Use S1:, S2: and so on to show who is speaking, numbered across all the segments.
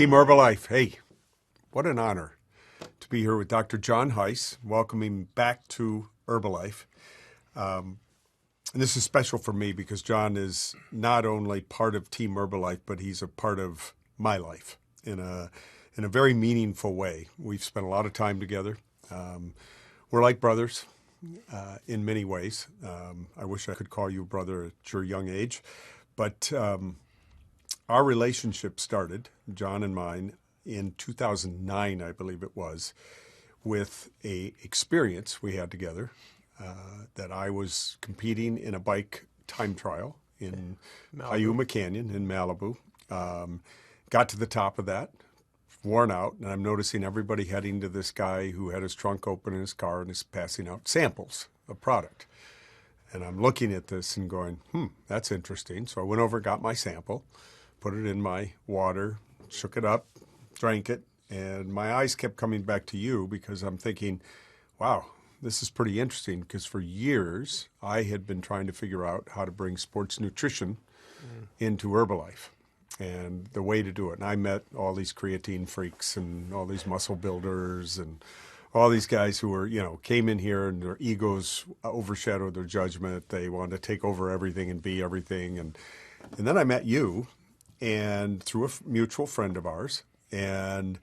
S1: Team Herbalife, hey, what an honor to be here with Dr. John Heiss, welcoming back to Herbalife. And this is special for me because John is not only part of Team Herbalife, but he's a part of my life in a very meaningful way. We've spent a lot of time together. We're like brothers in many ways. I wish I could call you a brother at your young age, but our relationship started, John and mine, in 2009, I believe it was, with a experience we had together that I was competing in a bike time trial in Yuma Canyon in Malibu. Got to the top of that, worn out, and I'm noticing everybody heading to this guy who had his trunk open in his car and is passing out samples of product. And I'm looking at this and going, that's interesting. So I went over, got my sample, put it in my water, shook it up, drank it, and my eyes kept coming back to you because I'm thinking, wow, this is pretty interesting, because for years I had been trying to figure out how to bring sports nutrition into Herbalife and the way to do it. And I met all these creatine freaks and all these muscle builders and all these guys who were, came in here and their egos overshadowed their judgment. They wanted to take over everything and be everything. And then I met you, and through a mutual friend of ours, and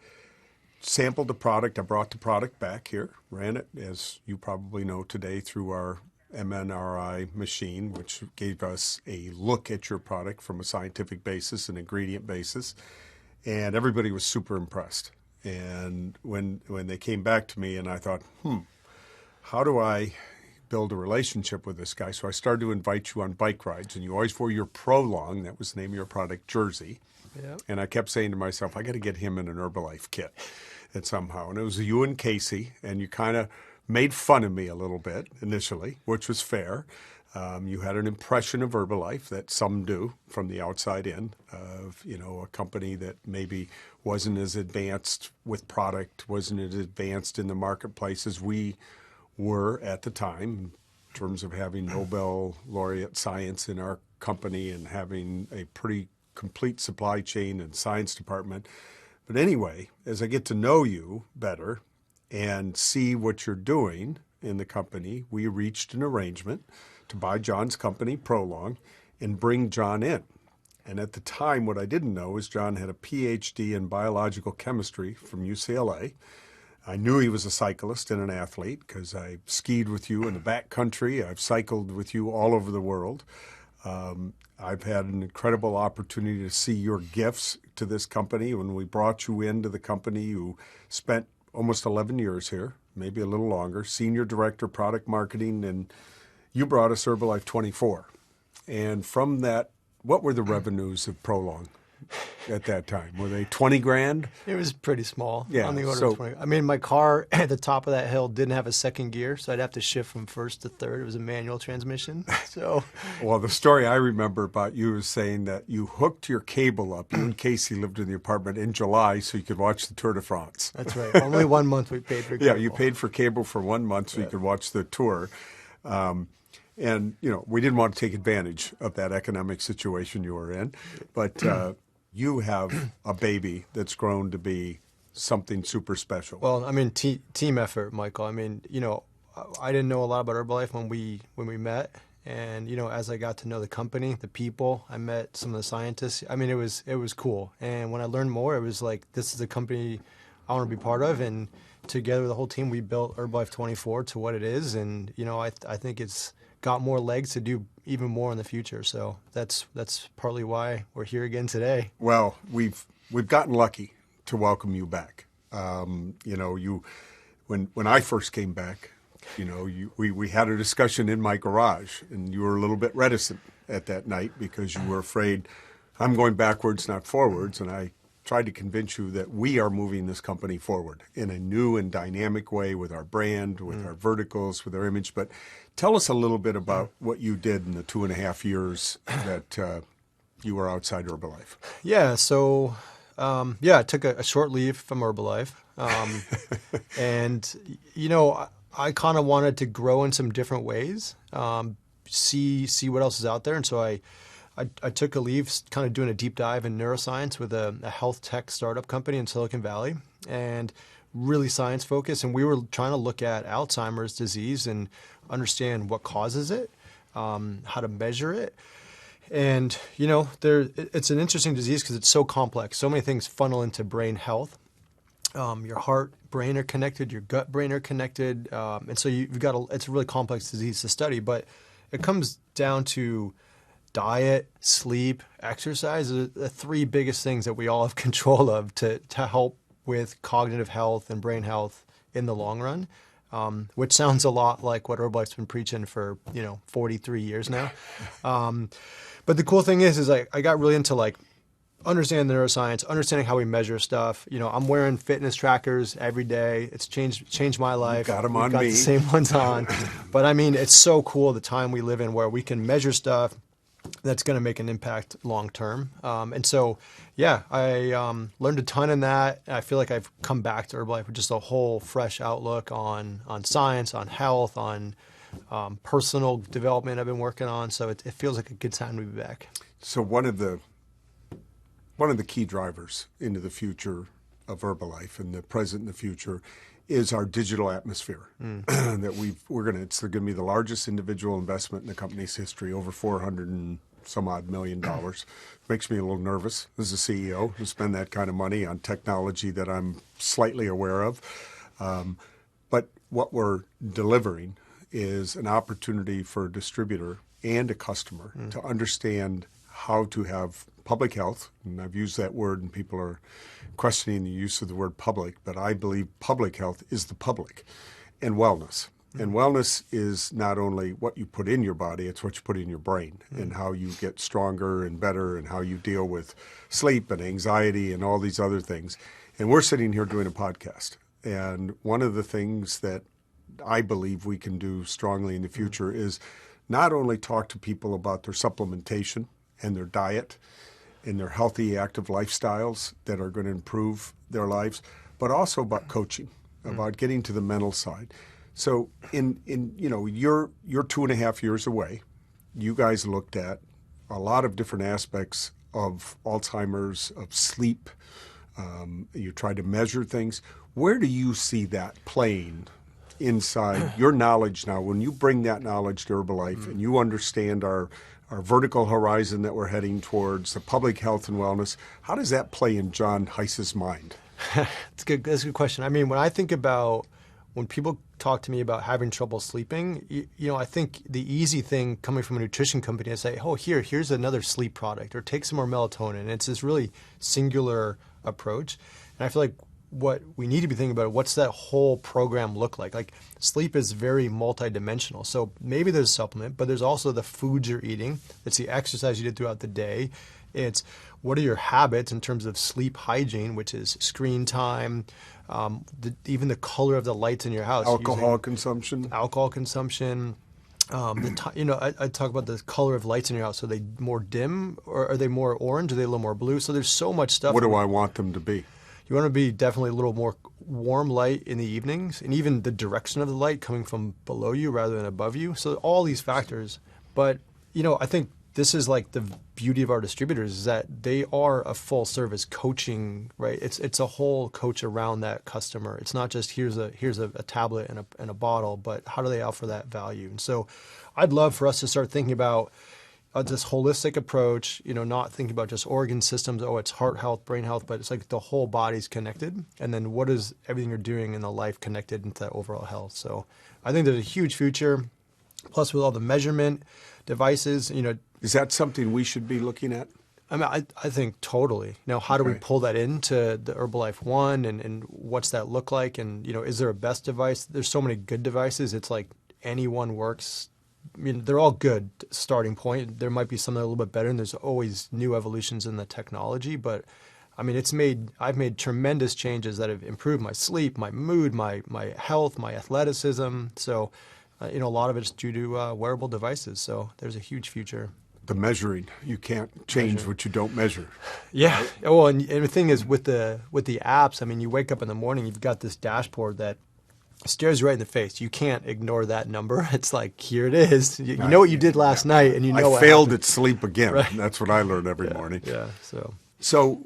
S1: sampled the product. I brought the product back here, ran it, as you probably know today, through our MNRI machine, which gave us a look at your product from a scientific basis, an ingredient basis, and everybody was super impressed. And when they came back to me, and I thought, how do I build a relationship with this guy? So I started to invite you on bike rides, and you always wore your Prolong, that was the name of your product, jersey. Yep. And I kept saying to myself, I got to get him in an Herbalife kit and somehow. And it was you and Casey, and you kind of made fun of me a little bit initially, which was fair. You had an impression of Herbalife that some do from the outside in, of a company that maybe wasn't as advanced with product, wasn't as advanced in the marketplace as we were at the time, in terms of having Nobel laureate science in our company and having a pretty complete supply chain and science department. But anyway, as I get to know you better and see what you're doing in the company, we reached an arrangement to buy John's company, Prolong, and bring John in. And at the time, what I didn't know is John had a PhD in biological chemistry from UCLA. I knew he was a cyclist and an athlete because I skied with you in the backcountry. I've cycled with you all over the world. I've had an incredible opportunity to see your gifts to this company. When we brought you into the company, you spent almost 11 years here, maybe a little longer, senior director, product marketing, and you brought us Herbalife 24. And from that, what were the revenues of Prolong at that time? Were they 20 grand?
S2: It was pretty small,
S1: yeah,
S2: on the order of 20. I mean, my car at the top of that hill didn't have a second gear, so I'd have to shift from first to third. It was a manual transmission. So,
S1: well, the story I remember about you is saying that you hooked your cable up. You and Casey lived in the apartment in July so you could watch the Tour de France.
S2: That's right. Only 1 month we paid for cable.
S1: Yeah, you paid for cable for 1 month so you could watch the tour. And, we didn't want to take advantage of that economic situation you were in. But you have a baby that's grown to be something super special.
S2: Well, I mean, team effort, Michael. I mean, I didn't know a lot about Herbalife when we met. And, as I got to know the company, the people, I met some of the scientists. I mean, it was cool. And when I learned more, it was like, this is a company I want to be part of. And together with the whole team, we built Herbalife 24 to what it is. And, I think it's got more legs to do even more in the future. So that's partly why we're here again today.
S1: Well, we've gotten lucky to welcome you back. You when I first came back, we had a discussion in my garage, and you were a little bit reticent at that night because you were afraid I'm going backwards, not forwards, and I tried to convince you that we are moving this company forward in a new and dynamic way with our brand, with our verticals, with our image. But tell us a little bit about what you did in the 2.5 years that you were outside Herbalife.
S2: Yeah, so I took a short leave from Herbalife. And, I kind of wanted to grow in some different ways, see what else is out there. And so I took a leave, kind of doing a deep dive in neuroscience with a health tech startup company in Silicon Valley, and really science focused. And we were trying to look at Alzheimer's disease and understand what causes it, how to measure it. And, it's an interesting disease because it's so complex. So many things funnel into brain health. Your heart, brain are connected, your gut, brain are connected. And so it's a really complex disease to study, but it comes down to diet, sleep, exercise are the three biggest things that we all have control of to help with cognitive health and brain health in the long run, which sounds a lot like what Herbalife's been preaching for, 43 years now. But the cool thing is I got really into understanding the neuroscience, understanding how we measure stuff. I'm wearing fitness trackers every day. It's changed my life.
S1: You got them
S2: We've
S1: on
S2: got
S1: me.
S2: the same ones on. But I mean, it's so cool the time we live in where we can measure stuff that's going to make an impact long term. And so, yeah, I learned a ton in that. I feel like I've come back to Herbalife with just a whole fresh outlook on science, on health, on personal development I've been working on. So it feels like a good time to be back.
S1: So one of the key drivers into the future of Herbalife and the present and the future is our digital atmosphere that it's going to be the largest individual investment in the company's history, over $400 and some odd million. Makes me a little nervous as a CEO to spend that kind of money on technology that I'm slightly aware of. But what we're delivering is an opportunity for a distributor and a customer to understand how to have public health, and I've used that word and people are questioning the use of the word public, but I believe public health is the public, and wellness. And wellness is not only what you put in your body, it's what you put in your brain and how you get stronger and better and how you deal with sleep and anxiety and all these other things. And we're sitting here doing a podcast. And one of the things that I believe we can do strongly in the future is not only talk to people about their supplementation and their diet and their healthy, active lifestyles that are going to improve their lives, but also about coaching, about getting to the mental side. So you're 2.5 years away. You guys looked at a lot of different aspects of Alzheimer's, of sleep. You tried to measure things. Where do you see that playing inside your knowledge now? When you bring that knowledge to Herbalife and you understand our vertical horizon that we're heading towards, the public health and wellness, how does that play in John Heiss's mind?
S2: That's a good question. I mean, when people talk to me about having trouble sleeping, I think the easy thing coming from a nutrition company is say, oh, here's another sleep product, or take some more melatonin. And it's this really singular approach. And I feel like what we need to be thinking about, what's that whole program look like? Like, sleep is very multidimensional. So maybe there's a supplement, but there's also the foods you're eating. It's the exercise you did throughout the day. It's what are your habits in terms of sleep hygiene, which is screen time, even the color of the lights in your house.
S1: Alcohol consumption.
S2: I talk about the color of lights in your house. Are they more dim, or are they more orange? Are they a little more blue? So there's so much stuff.
S1: What do I want them to be?
S2: You want to be definitely a little more warm light in the evenings, and even the direction of the light coming from below you rather than above you. So all these factors. But, I think this is like the beauty of our distributors is that they are a full service coaching, right? It's a whole coach around that customer. It's not just here's a tablet and a bottle, but how do they offer that value? And so I'd love for us to start thinking about this holistic approach, not thinking about just organ systems, it's heart health, brain health, but it's like the whole body's connected. And then what is everything you're doing in the life connected into that overall health? So I think there's a huge future. Plus with all the measurement devices,
S1: Is that something we should be looking at?
S2: I mean, I think totally. Now, how do we pull that into the Herbalife One and what's that look like? And, is there a best device? There's so many good devices. It's like any one works. I mean, they're all good starting point. There might be some that are a little bit better, and there's always new evolutions in the technology. But I mean, I've made tremendous changes that have improved my sleep, my mood, my health, my athleticism. So, a lot of it's due to wearable devices. So there's a huge future.
S1: The measuring, you can't change what you don't measure.
S2: Yeah. Right? Well, and the thing is with the apps, I mean, you wake up in the morning, you've got this dashboard that stares you right in the face. You can't ignore that number. It's like, here it is. You know what you did last night, and you know
S1: I
S2: what
S1: failed
S2: happened.
S1: at sleep again.
S2: Right.
S1: That's what I learn every morning.
S2: Yeah. So
S1: So,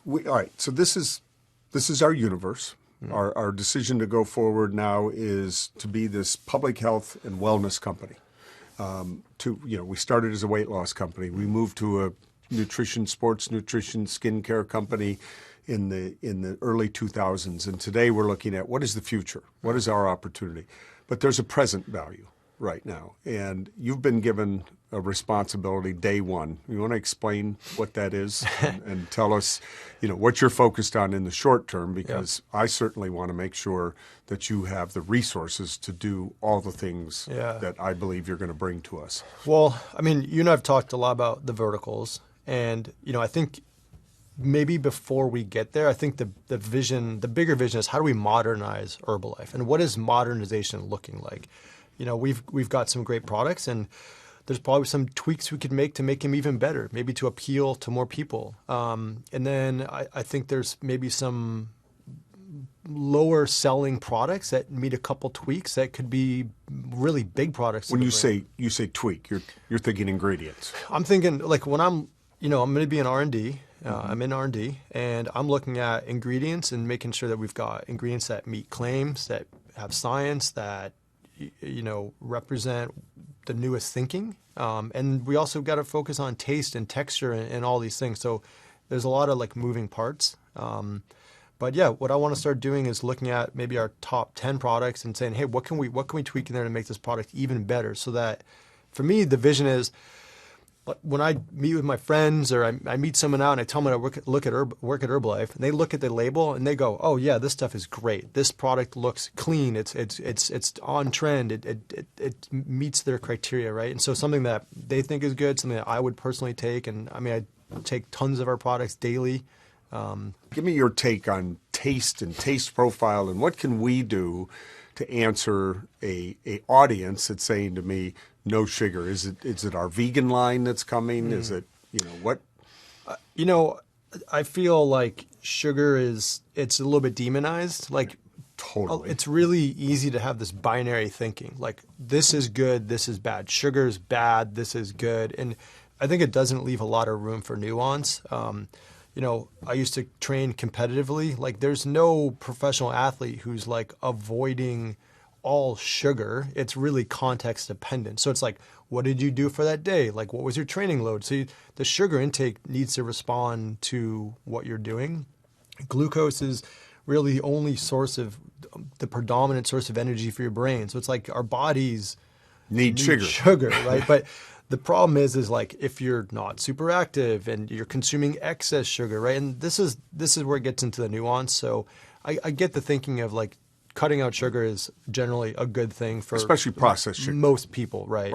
S1: all right. So this is our universe. Our decision to go forward now is to be this public health and wellness company. We started as a weight loss company. We moved to a nutrition, sports nutrition, skincare company in the early 2000s. And today we're looking at what is the future? What is our opportunity? But there's a present value right now. And you've been given a responsibility day one. You want to explain what that is and tell us, what you're focused on in the short term, because I certainly want to make sure that you have the resources to do all the things that I believe you're going to bring to us.
S2: Well, I mean, you and I have talked a lot about the verticals, and I think maybe before we get there, I think the bigger vision is how do we modernize Herbalife, and what is modernization looking like? We've got some great products, and there's probably some tweaks we could make to make them even better, maybe to appeal to more people. And then I think there's maybe some lower selling products that need a couple tweaks that could be really big products.
S1: When you say tweak, you're thinking ingredients.
S2: I'm thinking like when I'm going to be in R&D. I'm in R&D, and I'm looking at ingredients and making sure that we've got ingredients that meet claims, that have science, that represent the newest thinking. And we also got to focus on taste and texture and all these things. So there's a lot of like moving parts. But yeah, what I want to start doing is looking at maybe our top 10 products and saying, hey, what can we tweak in there to make this product even better? So that for me, the vision is when I meet with my friends or I meet someone out and I tell them I work at Herbalife, and they look at the label and they go, oh yeah, this stuff is great. This product looks clean. It's on trend. It meets their criteria, right? And so something that they think is good, something that I would personally take, and I mean, I take tons of our products daily.
S1: Give me your take on taste and taste profile, and what can we do to answer a audience that's saying to me, no sugar. Is it our vegan line that's coming? Is it, what?
S2: I feel like sugar it's a little bit demonized. Like
S1: totally.
S2: It's really easy to have this binary thinking. Like this is good, this is bad. Sugar is bad, this is good. And I think it doesn't leave a lot of room for nuance. I used to train competitively. Like there's no professional athlete who's like avoiding all sugar. It's really context dependent. So it's like, what did you do for that day? Like, what was your training load? So the sugar intake needs to respond to what you're doing. Glucose is really the only the predominant source of energy for your brain. So it's like our bodies
S1: need
S2: sugar, right? But the problem is like if you're not super active and you're consuming excess sugar, right? And this is where it gets into the nuance. So I get the thinking of like, cutting out sugar is generally a good thing for
S1: especially processed sugar.
S2: Most people, right?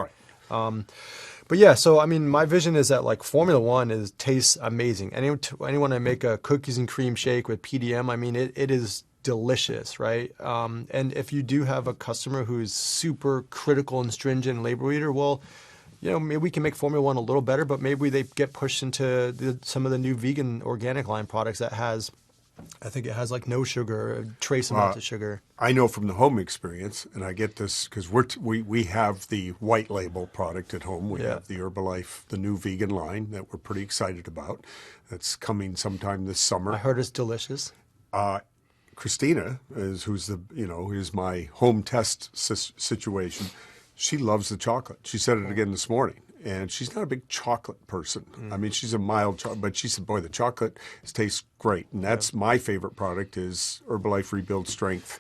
S2: But yeah, so I mean, my vision is that like Formula One tastes amazing. Anyone I make a cookies and cream shake with PDM, I mean, it is delicious, right? And if you do have a customer who is super critical and stringent label reader, well, maybe we can make Formula One a little better, but maybe they get pushed into some of the new vegan organic line products that I think it has like no sugar, trace amounts of sugar.
S1: I know from the home experience, and I get this because we have the white label product at home. We have the Herbalife, the new vegan line that we're pretty excited about. That's coming sometime this summer.
S2: I heard it's delicious.
S1: Christina who's my home test situation. She loves the chocolate. She said it again this morning. And she's not a big chocolate person. I mean, she's a mild chocolate, but she said, boy, the chocolate tastes great. And that's my favorite product is Herbalife Rebuild Strength,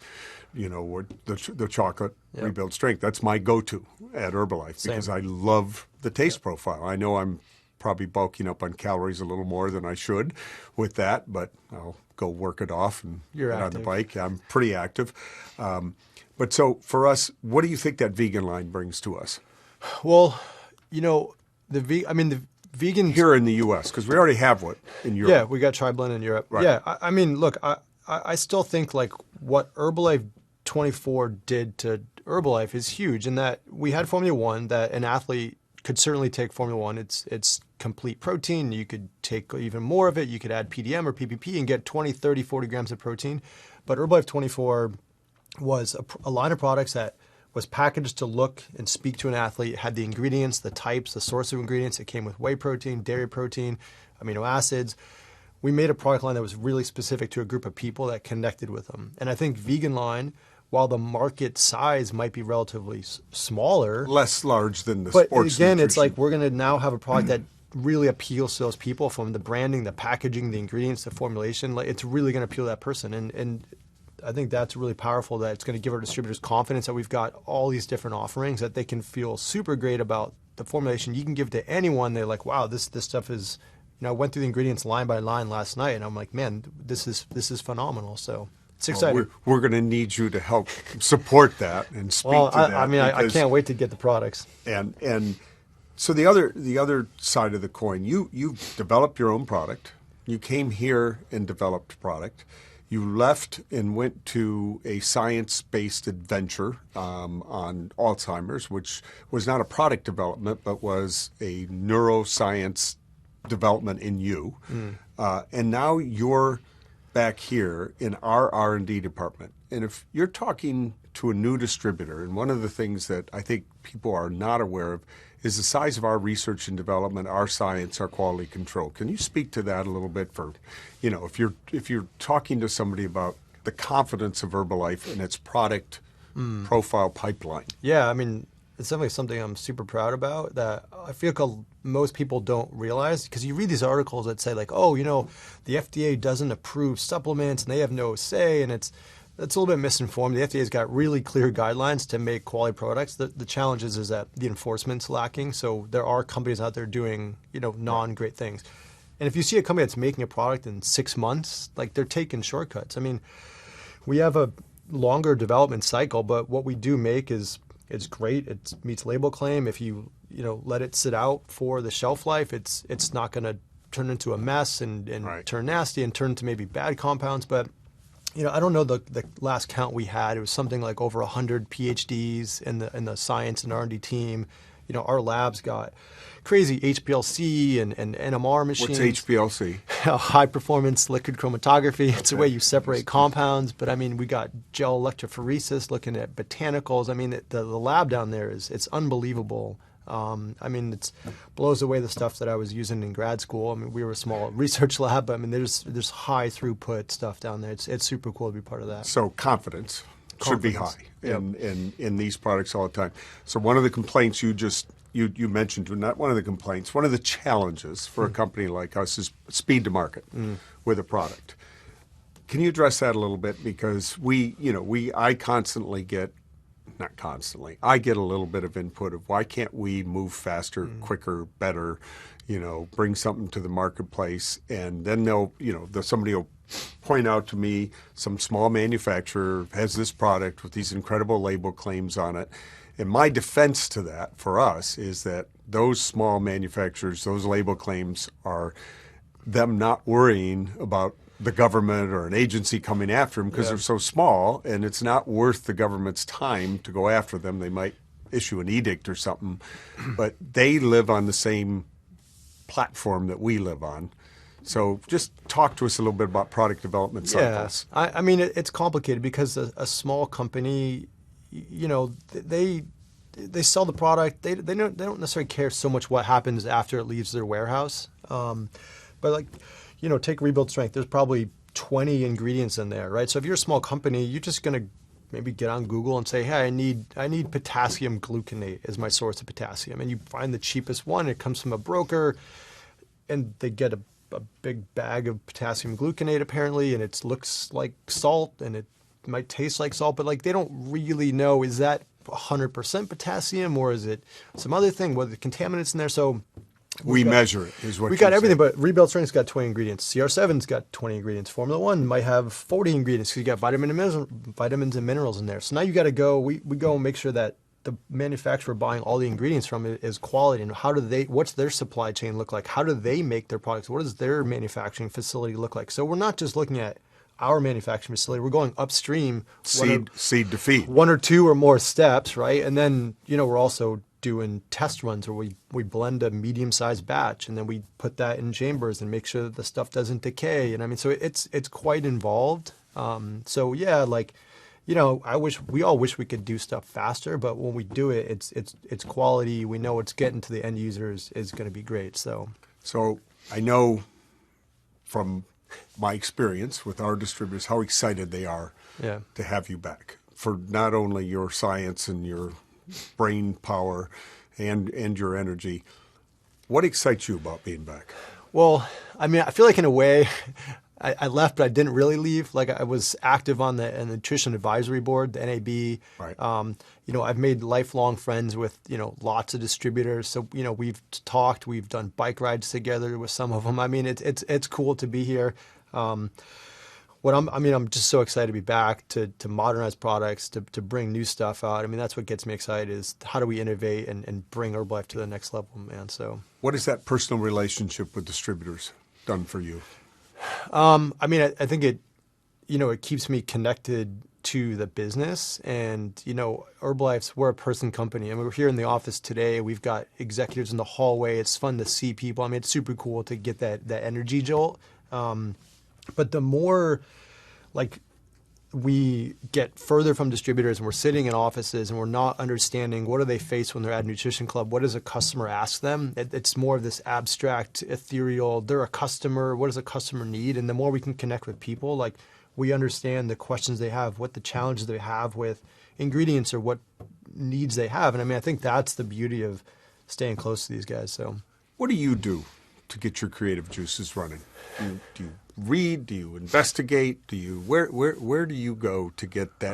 S1: the chocolate Rebuild Strength. That's my go-to at Herbalife because I love the taste profile. I know I'm probably bulking up on calories a little more than I should with that, but I'll go work it off and get on the bike. I'm pretty active. But so for us, what do you think that vegan line brings to us?
S2: Well, the vegan
S1: here in the U.S. because we already have one in Europe.
S2: Yeah, we got TriBlend in Europe.
S1: Right.
S2: Yeah, I mean, look, I still think like what Herbalife 24 did to Herbalife is huge in that we had Formula One that an athlete could certainly take Formula One. It's complete protein. You could take even more of it. You could add PDM or PPP and get 20, 30, 40 grams of protein. But Herbalife 24 was a line of products that was packaged to look and speak to an athlete. It had the ingredients, the types, the source of ingredients. It came with whey protein, dairy protein, amino acids. We made a product line that was really specific to a group of people that connected with them. And I think vegan line, while the market size might be relatively smaller,
S1: less large than the
S2: but
S1: sports
S2: again,
S1: nutrition.
S2: it's like we're going to now have a product that really appeals to those people, from the branding, the packaging, the ingredients, the formulation. Like, it's really going to appeal to that person. And I think that's really powerful, that it's going to give our distributors confidence that we've got all these different offerings, that they can feel super great about the formulation. You can give to anyone. They're like, wow, this stuff is, I went through the ingredients line by line last night, and I'm like, man, this is phenomenal. So it's exciting.
S1: We're going to need you to help support that and speak to that.
S2: I can't wait to get the products.
S1: And so the other side of the coin, you developed your own product. You came here and developed product. You left and went to a science-based adventure on Alzheimer's, which was not a product development, but was a neuroscience development in you. And now you're back here in our R&D department. And if you're talking to a new distributor, and one of the things that I think people are not aware of is the size of our research and development, our science, our quality control. Can you speak to that a little bit for, if you're talking to somebody about the confidence of Herbalife and its product profile pipeline?
S2: Yeah, it's definitely something I'm super proud about, that I feel like most people don't realize, because you read these articles that say like, oh, the FDA doesn't approve supplements and they have no say, and it's a little bit misinformed. The FDA's got really clear guidelines to make quality products. The challenge is that the enforcement's lacking. So there are companies out there doing, non-great things. And if you see a company that's making a product in 6 months, like, they're taking shortcuts. We have a longer development cycle, but what we do make is great. It meets label claim. If you let it sit out for the shelf life, it's not going to turn into a mess and
S1: Right.
S2: turn nasty and turn into maybe bad compounds. But I don't know the last count we had. It was something like over 100 PhDs in the science and R&D team. Our lab's got crazy HPLC and NMR machines.
S1: What's HPLC?
S2: High performance liquid chromatography. It's a way you separate compounds. But we got gel electrophoresis, looking at botanicals. The lab down there it's unbelievable. It blows away the stuff that I was using in grad school. We were a small research lab, but there's high throughput stuff down there. It's super cool to be part of that.
S1: So confidence should be high
S2: Yep.
S1: in these products all the time. So one of the complaints you mentioned, not one of the complaints, one of the challenges for a company like us is speed to market with a product. Can you address that a little bit? Because I constantly get, not constantly, I get a little bit of input of why can't we move faster, quicker, better, bring something to the marketplace, and then somebody will point out to me some small manufacturer has this product with these incredible label claims on it. And my defense to that for us is that those small manufacturers, those label claims are them not worrying about the government or an agency coming after them because they're so small, and it's not worth the government's time to go after them. They might issue an edict or something, but they live on the same platform that we live on. So just talk to us a little bit about product development cycles.
S2: Yeah, it's complicated because a small company, they sell the product. They don't necessarily care so much what happens after it leaves their warehouse. But take Rebuild Strength. There's probably 20 ingredients in there, right? So if you're a small company, you're just going to maybe get on Google and say, hey, I need potassium gluconate as my source of potassium. And you find the cheapest one. It comes from a broker, and they get a big bag of potassium gluconate apparently, and it looks like salt, and it might taste like salt, but they don't really know, is that 100% potassium or is it some other thing, what are the contaminants in there? So
S1: we measure it, is what
S2: we got everything, but Rebuild Strength's got 20 ingredients. CR7's got 20 ingredients. Formula One might have 40 ingredients because you got vitamins and minerals in there. So now you got to go. We go and make sure that the manufacturer buying all the ingredients from it is quality, and what's their supply chain look like? How do they make their products? What does their manufacturing facility look like? So we're not just looking at our manufacturing facility. We're going upstream,
S1: seed to feed,
S2: one or two or more steps, right? And then we're also doing test runs where we blend a medium-sized batch, and then we put that in chambers and make sure that the stuff doesn't decay. And so it's quite involved. we all wish we could do stuff faster, but when we do it, it's quality. We know it's getting to the end users is going to be great. So
S1: I know from my experience with our distributors how excited they are
S2: yeah.
S1: to have you back for not only your science and your brain power and your energy. What excites you about being back?
S2: Well, I mean, I feel like in a way, I left, but I didn't really leave. Like I was active on the nutrition advisory board, the NAB.
S1: Right.
S2: I've made lifelong friends with lots of distributors. So we've talked, we've done bike rides together with some of them. I mean, it's cool to be here. I'm just so excited to be back to modernize products, to bring new stuff out. I mean, that's what gets me excited is how do we innovate and bring Herbalife to the next level, man. So
S1: what has that personal relationship with distributors done for you?
S2: I think it keeps me connected to the business and, Herbalife's, we're a person company. I mean, we're here in the office today. We've got executives in the hallway. It's fun to see people. I mean, it's super cool to get that energy jolt. But the more we get further from distributors and we're sitting in offices and we're not understanding what do they face when they're at a nutrition club, what does a customer ask them? It's more of this abstract, ethereal, they're a customer, what does a customer need? And the more we can connect with people, we understand the questions they have, what the challenges they have with ingredients or what needs they have. And I mean, I think that's the beauty of staying close to these guys. So
S1: what do you do to get your creative juices running? Do you read? Do you investigate? Do you where do you go to get that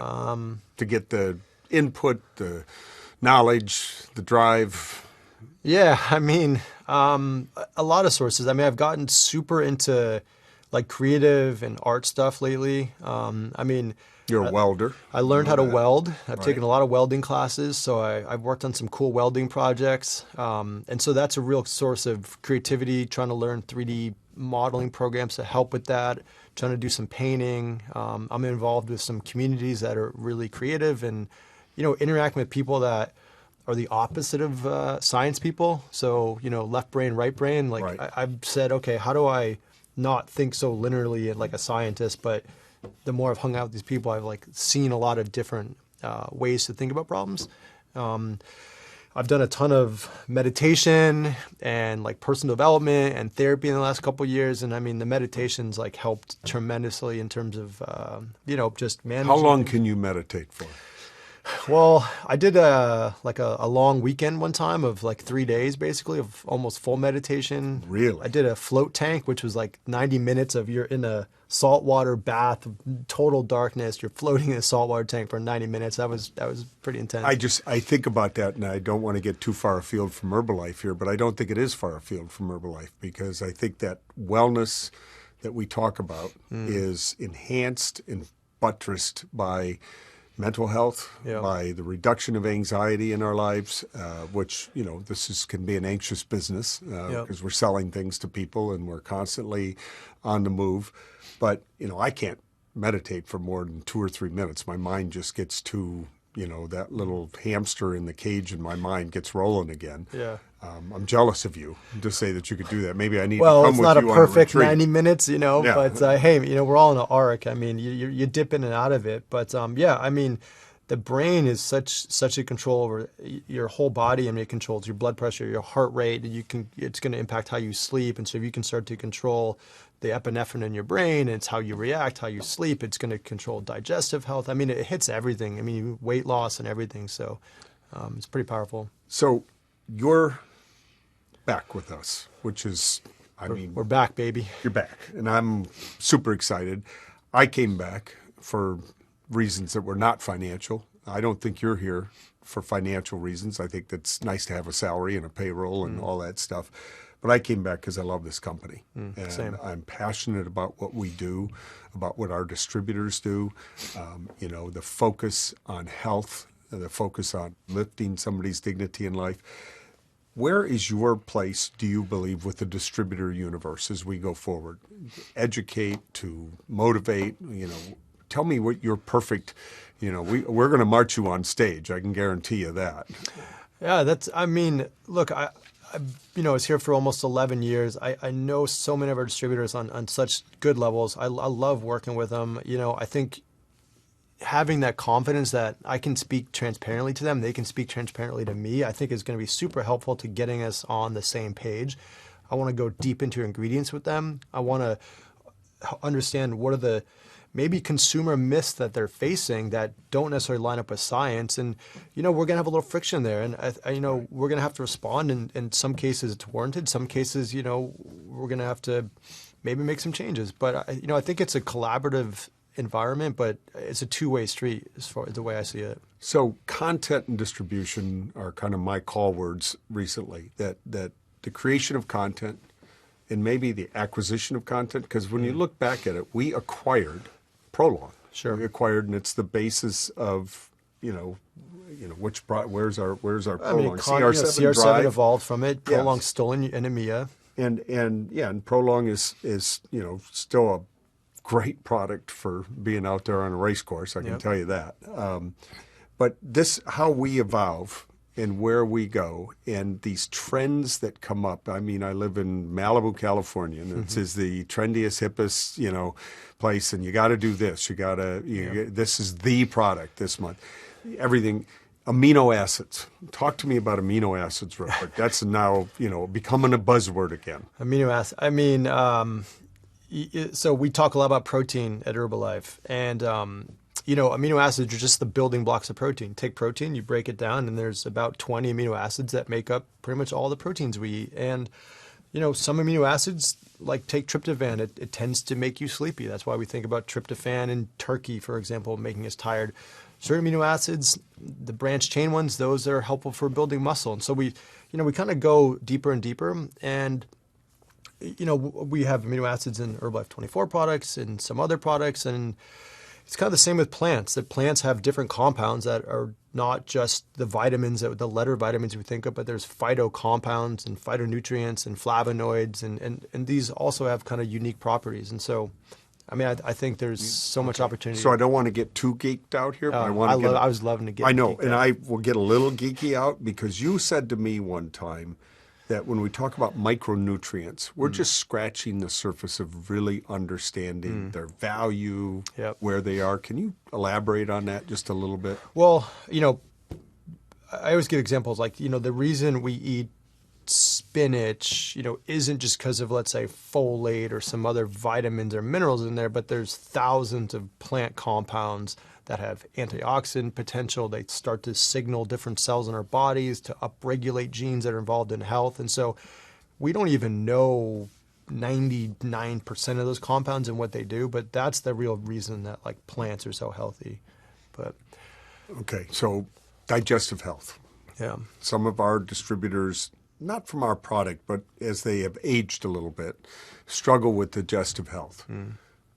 S1: to get the input, the knowledge, the drive?
S2: Yeah, I mean, a lot of sources. I mean, I've gotten super into creative and art stuff lately.
S1: You're a welder.
S2: I learned how to weld. I've taken a lot of welding classes, so I've worked on some cool welding projects. And so that's a real source of creativity, trying to learn 3D modeling programs to help with that, trying to do some painting. I'm involved with some communities that are really creative and, interacting with people that are the opposite of science people. So, left brain, right brain.
S1: Right.
S2: I've said, okay, how do I not think so linearly like a scientist, but the more I've hung out with these people, I've seen a lot of different ways to think about problems. I've done a ton of meditation and personal development and therapy in the last couple of years. And I mean, the meditation's helped tremendously in terms of, just managing.
S1: How long can you meditate for?
S2: Well, I did a long weekend one time of 3 days, basically, of almost full meditation.
S1: Really?
S2: I did a float tank, which was 90 minutes of you're in a saltwater bath, total darkness. You're floating in a saltwater tank for 90 minutes. That was pretty intense.
S1: I think about that, and I don't want to get too far afield from Herbalife here, but I don't think it is far afield from Herbalife because I think that wellness that we talk about is enhanced and buttressed by mental health, by the reduction of anxiety in our lives, which, this can be an anxious business because we're selling things to people and we're constantly on the move. But, I can't meditate for more than 2 or 3 minutes. My mind just gets too, that little hamster in the cage in my mind gets rolling again.
S2: Yeah.
S1: I'm jealous of you to say that you could do that. Maybe I need to
S2: Well,
S1: come
S2: it's
S1: with
S2: not a
S1: you
S2: perfect
S1: on a retreat.
S2: 90 minutes,
S1: Yeah.
S2: but hey, we're all in an arc. I mean, you dip in and out of it. But I mean, the brain is such a control over your whole body. I mean, it controls your blood pressure, your heart rate. It's going to impact how you sleep. And so if you can start to control the epinephrine in your brain, it's how you react, how you sleep. It's going to control digestive health. I mean, it hits everything. I mean, weight loss and everything. So it's pretty powerful.
S1: So you're back with us, which is,
S2: we're back, baby.
S1: You're back, and I'm super excited. I came back for reasons that were not financial. I don't think you're here for financial reasons. I think that's nice to have a salary and a payroll and all that stuff. But I came back because I love this company. And
S2: same.
S1: I'm passionate about what we do, about what our distributors do, the focus on health, the focus on lifting somebody's dignity in life. Where is your place, do you believe, with the distributor universe as we go forward? Educate, to motivate, tell me what your perfect, we're going to march you on stage. I can guarantee you that.
S2: Yeah, look, I was here for almost 11 years. I know so many of our distributors on such good levels. I love working with them. I think having that confidence that I can speak transparently to them, they can speak transparently to me, I think is going to be super helpful to getting us on the same page. I want to go deep into ingredients with them. I want to understand what are the maybe consumer myths that they're facing that don't necessarily line up with science. And, we're going to have a little friction there. And, we're going to have to respond. And in some cases, it's warranted. Some cases, we're going to have to maybe make some changes. But, I think it's a collaborative environment, but it's a two-way street as far as the way I see it.
S1: So content and distribution are kind of my call words recently, that the creation of content and maybe the acquisition of content, because when you look back at it, we acquired Prolong.
S2: Sure.
S1: We acquired, and it's the basis of, where's our Prolong?
S2: CR7
S1: Drive.
S2: evolved from it. Prolong's
S1: Yes.
S2: still in EMEA.
S1: And Prolong is still a great product for being out there on a race course. I can tell you that. But how we evolve and where we go and these trends that come up. I mean, I live in Malibu, California, and this is the trendiest, hippest, place, and you got to do this. This is the product this month. Everything. Amino acids. Talk to me about amino acids real quick. That's now, becoming a buzzword again.
S2: Amino acid. I mean, so we talk a lot about protein at Herbalife, and amino acids are just the building blocks of protein. Take protein, you break it down, and there's about 20 amino acids that make up pretty much all the proteins we eat. And some amino acids, like take tryptophan, it tends to make you sleepy. That's why we think about tryptophan in turkey, for example, making us tired. Certain amino acids, the branched chain ones, those are helpful for building muscle. And so we kind of go deeper and deeper. And we have amino acids in Herbalife 24 products and some other products, and it's kind of the same with plants. That plants have different compounds that are not just the vitamins, the letter vitamins we think of, but there's phytocompounds and phytonutrients and flavonoids, and these also have kind of unique properties. And so, I think there's so much opportunity.
S1: So I don't want to get too geeked out here, but I
S2: was loving to get.
S1: I know,
S2: geeked
S1: and
S2: out.
S1: I will get a little geeky out because you said to me one time that when we talk about micronutrients, we're just scratching the surface of really understanding their value, where they are. Can you elaborate on that just a little bit?
S2: Well, I always give examples like, the reason we eat spinach, isn't just because of, let's say, folate or some other vitamins or minerals in there, but there's thousands of plant compounds that have antioxidant potential. They start to signal different cells in our bodies to upregulate genes that are involved in health. And so we don't even know 99% of those compounds and what they do, but that's the real reason that like plants are so healthy. But
S1: okay, so digestive health.
S2: Yeah.
S1: Some of our distributors, not from our product, but as they have aged a little bit, struggle with digestive health.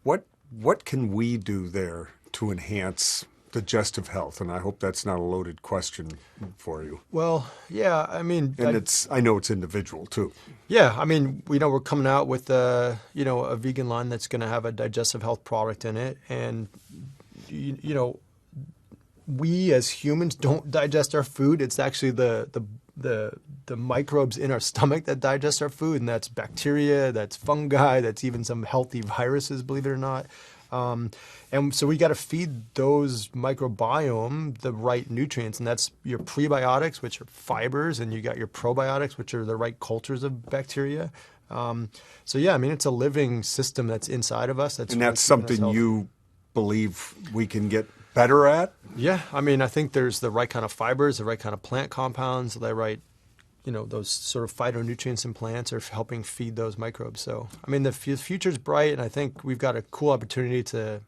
S1: What can we do there to enhance digestive health? And I hope that's not a loaded question for you.
S2: Well, yeah,
S1: and I know it's individual too.
S2: Yeah, we're coming out with a vegan line that's going to have a digestive health product in it, and we as humans don't digest our food. It's actually the microbes in our stomach that digest our food, and that's bacteria, that's fungi, that's even some healthy viruses, believe it or not. And so we got to feed those microbiome the right nutrients, and that's your prebiotics, which are fibers, and you got your probiotics, which are the right cultures of bacteria. So yeah, it's a living system that's inside of us.
S1: And that's something you believe we can get better at?
S2: Yeah, I think there's the right kind of fibers, the right kind of plant compounds, the right, those sort of phytonutrients in plants are helping feed those microbes. So, the future's bright, and I think we've got a cool opportunity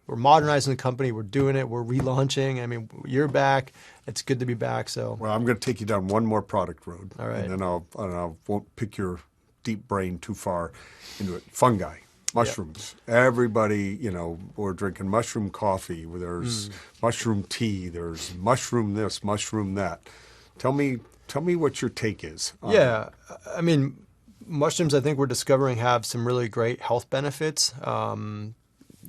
S2: we're modernizing the company, we're doing it, we're relaunching. You're back. It's good to be back. So,
S1: well, I'm going to take you down one more product road.
S2: All right.
S1: And then I won't pick your deep brain too far into it. Fungi. Mushrooms. Yep. Everybody, we're drinking mushroom coffee. There's mushroom tea. There's mushroom this, mushroom that. Tell me what your take is.
S2: Yeah, mushrooms, I think we're discovering have some really great health benefits.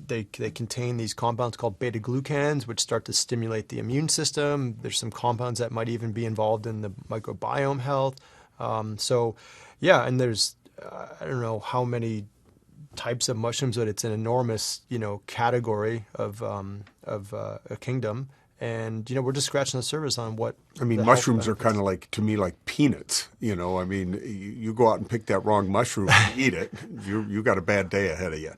S2: They contain these compounds called beta-glucans, which start to stimulate the immune system. There's some compounds that might even be involved in the microbiome health. And there's I don't know how many types of mushrooms, but it's an enormous, category of of a kingdom. And, we're just scratching the surface on what.
S1: I mean,
S2: the
S1: mushrooms
S2: health
S1: are kind of like, to me, like peanuts. I mean, you go out and pick that wrong mushroom and eat it, you got a bad day ahead of you.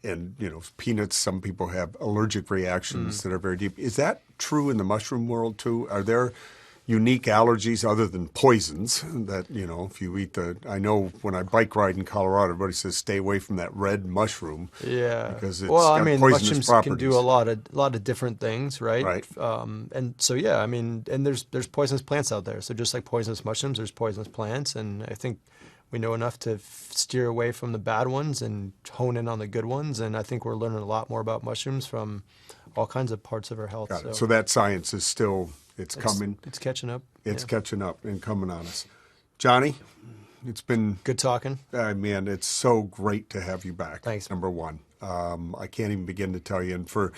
S1: And peanuts, some people have allergic reactions that are very deep. Is that true in the mushroom world too? Are there unique allergies other than poisons that, if you eat I know when I bike ride in Colorado, everybody says stay away from that red mushroom.
S2: Yeah.
S1: Because it's got poisonous
S2: mushrooms
S1: properties.
S2: can do a lot of different things, right?
S1: Right.
S2: And so, yeah, and there's poisonous plants out there. So just like poisonous mushrooms, there's poisonous plants. And I think we know enough to steer away from the bad ones and hone in on the good ones. And I think we're learning a lot more about mushrooms from all kinds of parts of our health.
S1: Got it. So that science is still, it's coming.
S2: It's catching up.
S1: It's catching up and coming on us. Johnny, it's been
S2: good talking.
S1: Man, it's so great to have you back.
S2: Thanks.
S1: Number one. I can't even begin to tell you. And for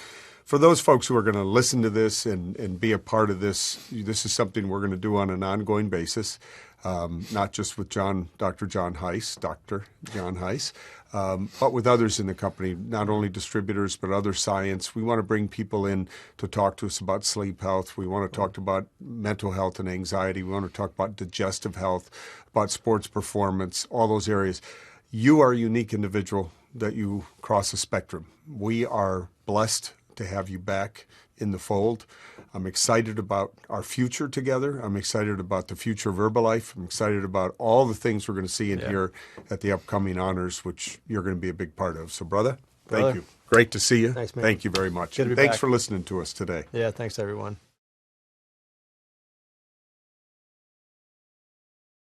S1: those folks who are going to listen to this and be a part of this is something we're going to do on an ongoing basis, not just with Dr. John Heiss, but with others in the company, not only distributors, but other science. We want to bring people in to talk to us about sleep health. We want to talk about mental health and anxiety. We want to talk about digestive health, about sports performance, all those areas. You are a unique individual that you cross a spectrum. We are blessed to have you back in the fold. I'm excited about our future together. I'm excited about the future of Herbalife. I'm excited about all the things we're going to see and hear at the upcoming honors, which you're going to be a big part of. So, brother, thank you. Great to see you.
S2: Thanks, man.
S1: Thank you very much.
S2: Good to be
S1: Thanks
S2: back.
S1: for listening to us today.
S2: Yeah, thanks, everyone.